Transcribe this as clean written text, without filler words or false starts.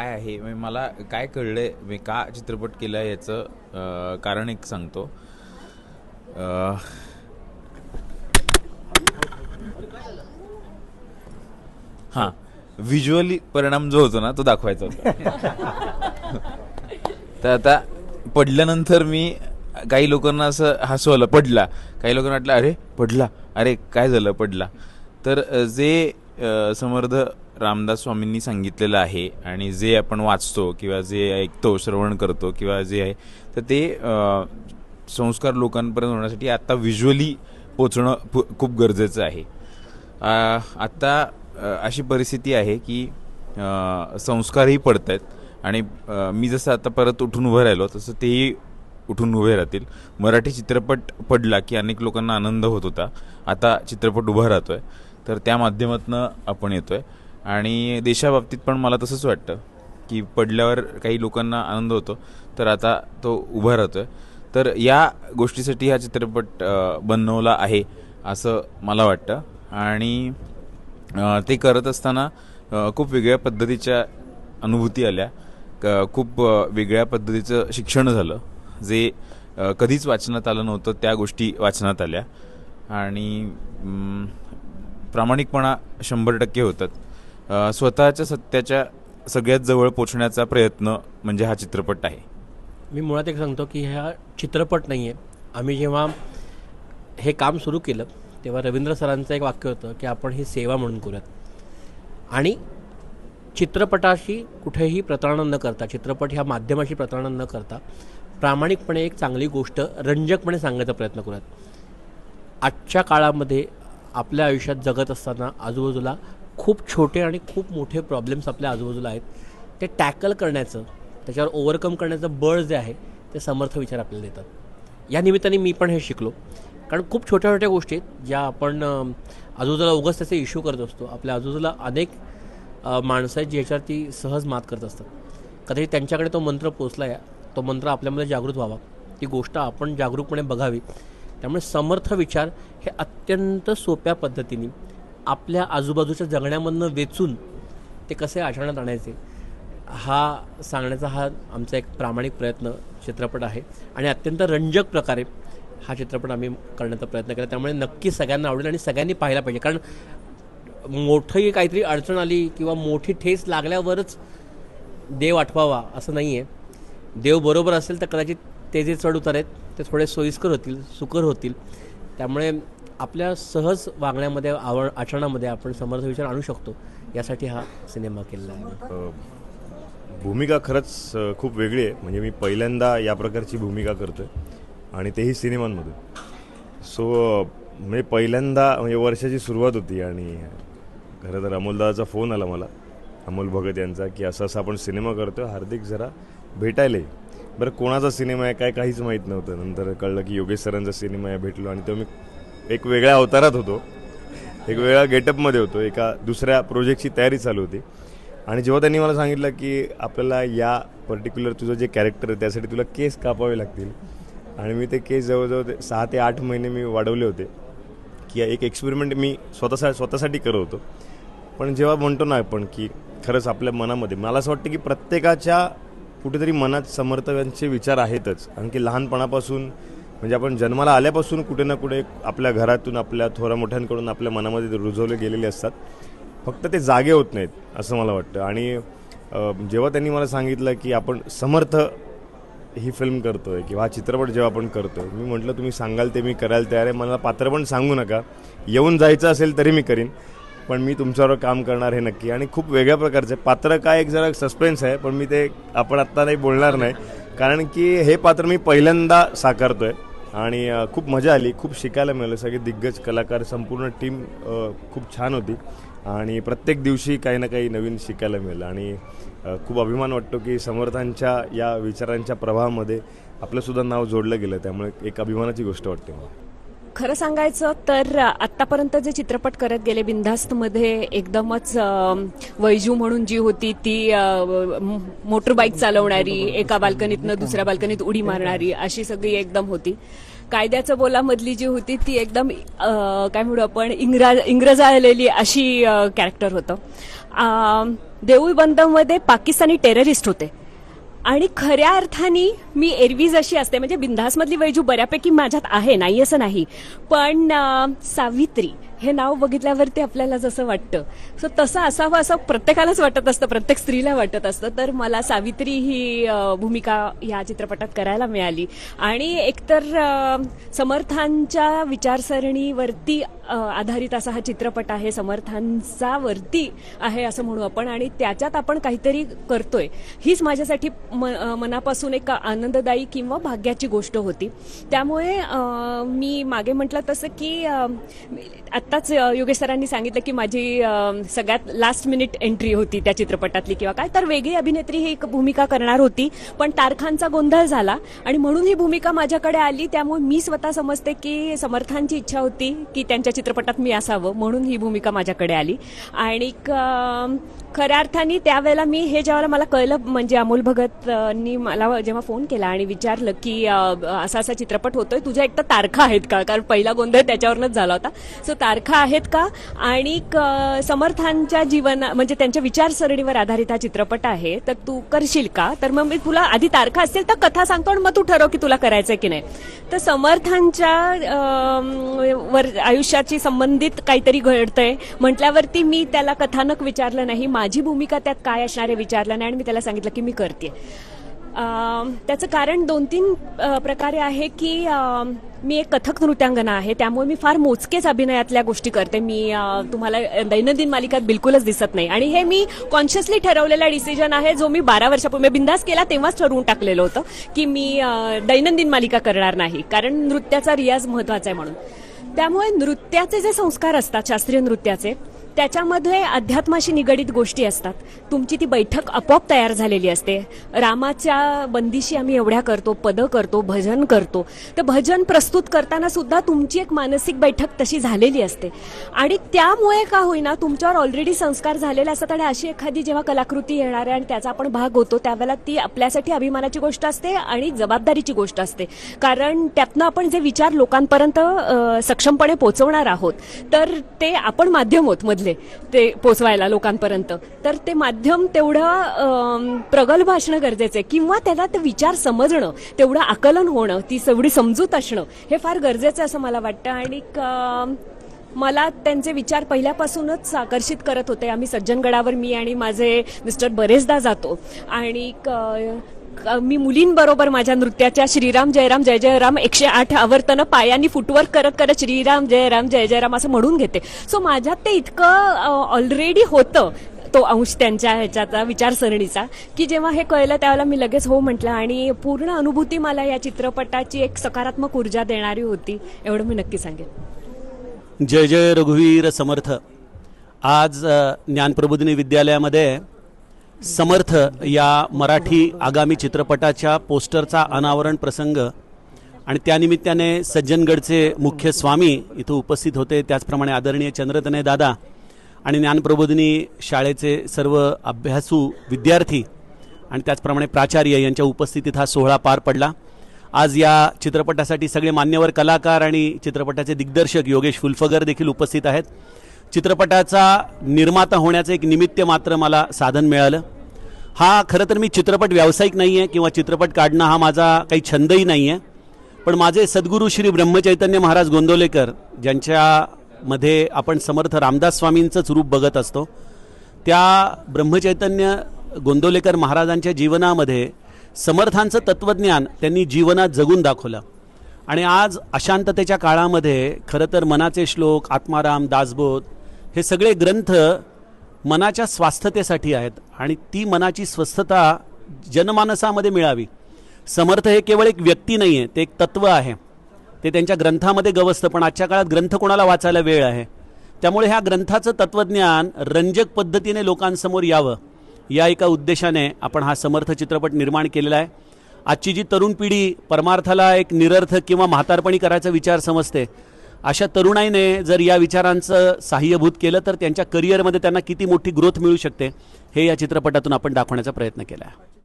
काय आहे म्हणजे मला काय कळलंय मी का चित्रपट केला याचं कारण एक सांगतो. हां, व्हिज्युअली परिणाम जो होतो ना तो दाखवायचा होता. तर आता पडल्यानंतर मी काही लोकांना असं हसू आलं, पडला. काही लोकांना वाटलं अरे पडला, अरे काय झालं पडला. तर जे समर्थ रामदास स्वामींनी सांगितलेलं आहे आणि जे आपण वाचतो किंवा जे ऐकतो, श्रवण करतो किंवा जे आहे, तर ते संस्कार लोकांपर्यंत होण्यासाठी आता व्हिज्युअली पोचणं खूप गरजेचं आहे. आत्ता अशी परिस्थिती आहे की संस्कारही पडत आहेत आणि मी जसं आता परत उठून उभं राहिलो तसं तेही उठून उभे राहतील. मराठी चित्रपट पडला की अनेक लोकांना आनंद होत होता, आता चित्रपट उभा राहतोय, तर त्या माध्यमातून आपण येतोय. आणि देशाबाबतीत पण मला तसंच वाटतं की पडल्यावर काही लोकांना आनंद होतो, तर आता तो उभा राहतोय. तर या गोष्टीसाठी हा चित्रपट बनवला आहे असं मला वाटतं. आणि ते करत असताना खूप वेगळ्या पद्धतीच्या अनुभूती आल्या, खूप वेगळ्या पद्धतीचं शिक्षण झालं, जे कधीच वाचनात आलं नव्हतं त्या गोष्टी वाचनात आल्या. आणि प्रामाणिकपणा 100% होतात. स्वतःच्या सत्याच्या सगळ्यात जवळ पोचण्याचा प्रयत्न म्हणजे हा चित्रपट आहे. मी मुळात एक सांगतो की हा चित्रपट नाही आहे. आम्ही जेव्हा हे काम सुरू केलं तेव्हा रवींद्र सरांचं एक वाक्य होतं की आपण ही सेवा म्हणून करूयात. आणि चित्रपटाशी कुठेही प्रतारणा न करता, चित्रपट ह्या माध्यमाशी प्रतारणा न करता प्रामाणिकपणे एक चांगली गोष्ट रंजकपणे सांगायचा प्रयत्न करूयात. आजच्या काळामध्ये आपल्या आयुष्यात जगत असताना आजूबाजूला खूप छोटे आणि खूप मोठे प्रॉब्लेम्स आपल्या आजूबाजूला आहेत. ते टॅकल करण्याचं, त्याच्यावर ओव्हरकम करण्याचं बळ जे आहे ते समर्थ विचार आपल्याला देतात. या निमित्ताने मी पण हे शिकलो, कारण खूप छोट्या छोट्या गोष्टी आहेत ज्या आपण आजूबाजूला उगाच त्याचे इश्यू करत असतो. आपल्या आजूबाजूला अनेक माणसं आहेत ज्याच्यावरती सहज मात करत असतात. कधी त्यांच्याकडे तो मंत्र पोचला आहे, तो मंत्र आपल्यामध्ये जागृत व्हावा, ती गोष्ट आपण जागरूकपणे बघावी. त्यामुळे समर्थ विचार हे अत्यंत सोप्या पद्धतीने आपल्या आजूबाजूच्या जगण्यामधनं वेचून ते कसे आचरणात आणायचे हा सांगण्याचा हा आमचा एक प्रामाणिक प्रयत्न चित्रपट आहे. आणि अत्यंत रंजक प्रकारे हा चित्रपट आम्ही करण्याचा प्रयत्न केला. त्यामुळे नक्की सगळ्यांना आवडेल आणि सगळ्यांनी पाहायला पाहिजे. कारण मोठंही काहीतरी अडचण आली किंवा मोठी ठेस लागल्यावरच देव आठवावा असं नाही आहे. देव बरोबर असेल तर कदाचित ते जे चढ उतार आहेत ते थोडे सोयीस्कर होतील, सुकर होतील. त्यामुळे आपल्या सहज वागण्यामध्ये, आचरणामध्ये आपण समर्थ विचार आणू शकतो, यासाठी हा सिनेमा केलेला आहे. भूमिका खरंच खूप वेगळी आहे. म्हणजे मी पहिल्यांदा या प्रकारची भूमिका करतो आहे आणि तेही सिनेमांमधून. म्हणजे पहिल्यांदा म्हणजे वर्षाची सुरुवात होती आणि खरं तर अमोलदादाचा फोन आला मला, अमोल भगत यांचा, की असं असं आपण सिनेमा करतो, हार्दिक जरा भेटायला ये. बरं कोणाचा सिनेमा आहे काय काहीच माहीत नव्हतं. नंतर कळलं की योगेश सरांचा सिनेमा आहे. भेटलो आणि तो मी एक वेगळ्या अवतारात होतो, एक वेगळ्या गेटअपमध्ये होतो, एका दुसऱ्या प्रोजेक्टची तयारी चालू होती. आणि जेव्हा त्यांनी मला सांगितलं की आपल्याला या पर्टिक्युलर तुझं जे कॅरेक्टर आहे त्यासाठी तुला केस कापावे लागतील, आणि मी ते केस जवळजवळ 6 ते 8 महिने मी वाढवले होते, की एक एक्सपेरिमेंट मी स्वतःसाठी करत होतो. पण जेव्हा म्हणतो ना आपण की खरंच आपल्या मनामध्ये, मला असं वाटतं की प्रत्येकाच्या कुठेतरी मनात समर्थकांचे विचार आहेतच. आणखी लहानपणापासून म्हणजे आपण जन्माला आल्यापासून कुठे ना कुठे आपल्या घरातून, आपल्या थोरा मोठ्यांकडून आपल्या मनामध्ये रुजवले गेलेले असतात. फक्त ते जागे होत नाहीत असं मला वाटतं. आणि जेव्हा त्यांनी मला सांगितलं की आपण समर्थ ही फिल्म करतो आहे किंवा हा चित्रपट जेव्हा आपण करतो आहे, मी म्हटलं तुम्ही सांगाल ते मी करायला तयार आहे. मला पात्र पण सांगू नका, येऊन जायचं असेल तरी मी करीन, पण मी तुमच्यावर काम करणार हे नक्की. आणि खूप वेगळ्या प्रकारचं आहे पात्र. काय एक जरा सस्पेन्स आहे, पण मी ते आपण आत्ता नाही बोलणार नाही, कारण की हे पात्र मी पहिल्यांदा साकारतो आहे. आणि खूप मजा आली, खूप शिकायला मिळालं. सगळे दिग्गज कलाकार, संपूर्ण टीम खूप छान होती आणि प्रत्येक दिवशी काही ना काही नवीन शिकायला मिळालं. आणि खूप अभिमान वाटतो की समर्थांच्या या विचारांच्या प्रवाहामध्ये आपलंसुद्धा नाव जोडलं गेलं, त्यामुळे एक अभिमानाची गोष्ट वाटते मला. खरं सांगायचं तर आत्तापर्यंत जे चित्रपट करत गेले, बिनधास्तमध्ये एकदमच वैजू म्हणून जी होती ती मोटरबाईक चालवणारी, एका बाल्कनीतनं दुसऱ्या बाल्कनीत उडी मारणारी, अशी सगळी एकदम होती. कायद्याचं बोलामधली जी होती ती एकदम काय म्हणू आपण इंग्रज आलेली अशी कॅरेक्टर होतं. देऊळ बंदमध्ये पाकिस्तानी टेररिस्ट होते आणि खऱ्या अर्थाने मी एरवी जशी असते म्हणजे बिंदासमधली वैजू बऱ्यापैकी माझ्यात आहे, नाही असं नाही, पण सावित्री हे नाव बघितल्यावरती आपल्याला जसं वाटतं सो तसं असावं असं प्रत्येकालाच वाटत असतं, प्रत्येक स्त्रीला वाटत असतं. तर मला सावित्री ही भूमिका या चित्रपटात करायला मिळाली आणि एकतर समर्थांच्या विचारसरणीवरती आधारित असा हा चित्रपट आहे, समर्थांचा वरती आहे असं म्हणू आपण, आणि त्याच्यात आपण काहीतरी करतोय हीच माझ्यासाठी मनापासून एक आनंददायी किंवा भाग्याची गोष्ट होती. त्यामुळे मी मागे म्हटलं तसं की आत्ताच योगेश सरांनी सांगितलं की माझी सगळ्यात लास्ट मिनिट एंट्री होती त्या चित्रपटातली किंवा काय, तर वेगळी अभिनेत्री ही एक भूमिका करणार होती पण तारखांचा गोंधळ झाला आणि म्हणून ही भूमिका माझ्याकडे आली. त्यामुळे मी स्वतः समजते की समर्थांची इच्छा होती की त्यांच्या चित्रपटात मी असावं म्हणून ही भूमिका माझ्याकडे आली. आणि खऱ्या अर्थाने त्यावेळेला मी हे जेव्हा मला कळलं म्हणजे अमोल भगतनी मला जेव्हा फोन केला आणि विचारलं की असा असा चित्रपट होतोय, तुझ्या एक तर तारखा आहेत का, कारण पहिला गोंधळ त्याच्यावरच झाला होता, सो तारखा आहेत का आणि समर्थांच्या म्हणजे त्यांच्या विचारसरणीवर आधारित हा चित्रपट आहे तर तू करशील का, तर मग मी तुला आधी तारखा असतील तर कथा सांगतो आणि मग तू ठरव की तुला करायचंय की नाही. तर समर्थांच्या आयुष्याची संबंधित काहीतरी घडतंय म्हटल्यावरती मी त्याला कथानक विचारलं नाही, माझी भूमिका त्यात काय असणार आहे विचारलं नाही आणि मी त्याला सांगितलं की मी करते. त्याचं कारण 2-3 प्रकारे आहे की मी एक कथक नृत्यांगना आहे, त्यामुळे मी फार मोजकेच अभिनयातल्या गोष्टी करते. मी तुम्हाला दैनंदिन मालिकात बिलकुलच दिसत नाही आणि हे मी कॉन्शियसली ठरवलेला डिसिजन आहे जो मी 12 वर्षापूर्वी बिंदास केला तेव्हाच ठरवून टाकलेलं होतं की मी दैनंदिन मालिका करणार नाही, कारण नृत्याचा रियाज महत्वाचा आहे म्हणून. त्यामुळे नृत्याचे जे संस्कार असतात शास्त्रीय नृत्याचे त्याच्यामध्ये अध्यात्माशी निगडीत गोष्टी असतात. तुमची ती बैठक आपोआप तयार झालेली असते. रामाच्या बंदिशी आम्ही एवढ्या करतो, पदं करतो, भजन करतो, तर भजन प्रस्तुत करताना सुद्धा तुमची एक मानसिक बैठक तशी झालेली असते आणि त्यामुळे का होईना तुमच्यावर ऑलरेडी संस्कार झालेले असतात आणि अशी एखादी जेव्हा कलाकृती येणार आहे आणि त्याचा आपण भाग होतो त्यावेळेला ती आपल्यासाठी अभिमानाची गोष्ट असते आणि जबाबदारीची गोष्ट असते, कारण त्यातनं आपण जे विचार लोकांपर्यंत सक्षमपणे पोहोचवणार आहोत तर ते आपण माध्यम होत मधले ते पोचवायला लोकांपर्यंत, तर ते माध्यम तेवढं प्रगल्भ असणं गरजेचं आहे किंवा त्याला ते विचार समजणं, तेवढं आकलन होणं, ती तेवढी समजूत असणं हे फार गरजेचं असं मला वाटतं. आणि मला त्यांचे विचार पहिल्यापासूनच आकर्षित करत होते. आम्ही सज्जनगडावर मी आणि माझे मिस्टर बरेचदा जातो आणि मी मुलींबरोबर माझ्या नृत्याच्या श्रीराम जयराम जय जय राम 108 आवर्तनं पायांनी फुटवर्क करत करत श्रीराम जय जय राम असं म्हणून घेते. सो माझ्यात ते इतकं ऑलरेडी होतं तो अंश त्यांच्या ह्याच्याचा विचारसरणीचा की जेव्हा हे कळलं त्यावेळेला मी लगेच हो म्हटलं आणि पूर्ण अनुभूती मला या चित्रपटाची एक सकारात्मक ऊर्जा देणारी होती एवढं मी नक्की सांगेन. जय जय रघुवीर समर्थ. आज ज्ञानप्रबोधिनी विद्यालयामध्ये समर्थ या मराठी आगामी चित्रपटाच्या पोस्टरचा अनावरण प्रसंग आणि त्यानिमित्ताने सज्जनगडचे मुख्य स्वामी इथं उपस्थित होते, त्याचप्रमाणे आदरणीय चंद्रतनय दादा आणि ज्ञानप्रबोधिनी शाळेचे सर्व अभ्यासू विद्यार्थी आणि त्याचप्रमाणे प्राचार्य यांच्या उपस्थितीत हा सोहळा पार पडला. आज या चित्रपटासाठी सगळे मान्यवर कलाकार आणि चित्रपटाचे दिग्दर्शक योगेश फुलफगर देखील उपस्थित आहेत. चित्रपटाचा निर्माता होण्याचं एक निमित्त मात्र मला साधन मिळालं. हा खरं तर मी चित्रपट व्यावसायिक नाही आहे किंवा चित्रपट काढणं हा माझा काही छंदही नाही आहे, पण माझे सद्गुरू श्री ब्रह्मचैतन्य महाराज गोंदवलेकर ज्यांच्यामध्ये आपण समर्थ रामदास स्वामींचंच रूप बघत असतो, त्या ब्रह्मचैतन्य गोंदवलेकर महाराजांच्या जीवनामध्ये समर्थांचं तत्त्वज्ञान त्यांनी जीवनात जगून दाखवलं. आणि आज अशांततेच्या काळामध्ये खरं तर मनाचे श्लोक, आत्माराम, दासबोध हे सगळे ग्रंथ मनाच्या स्वास्थतेसाठी आहेत आणि ती मनाची स्वस्थता जनमानसामध्ये मिळावी. समर्थ हे केवळ एक व्यक्ती नाही आहे, ते एक तत्त्व आहे. ते त्यांच्या ग्रंथामध्ये गवसतं, पण आजच्या काळात ग्रंथ कोणाला वाचायला वेळ आहे. त्यामुळे ह्या ग्रंथाचं तत्त्वज्ञान रंजक पद्धतीने लोकांसमोर यावं या एका उद्देशाने आपण हा समर्थ चित्रपट निर्माण केलेला आहे. आजची जी तरुण पिढी परमार्थाला एक निरर्थक किंवा म्हातारपणी करायचा विचार समजते, अशा तरुणाईने जर या विचारांचं सहाय्यभूत केलं तर त्यांच्या करिअरमध्ये त्यांना किती मोठी ग्रोथ मिळू शकते हे या चित्रपटातून आपण दाखवण्याचा प्रयत्न केला आहे.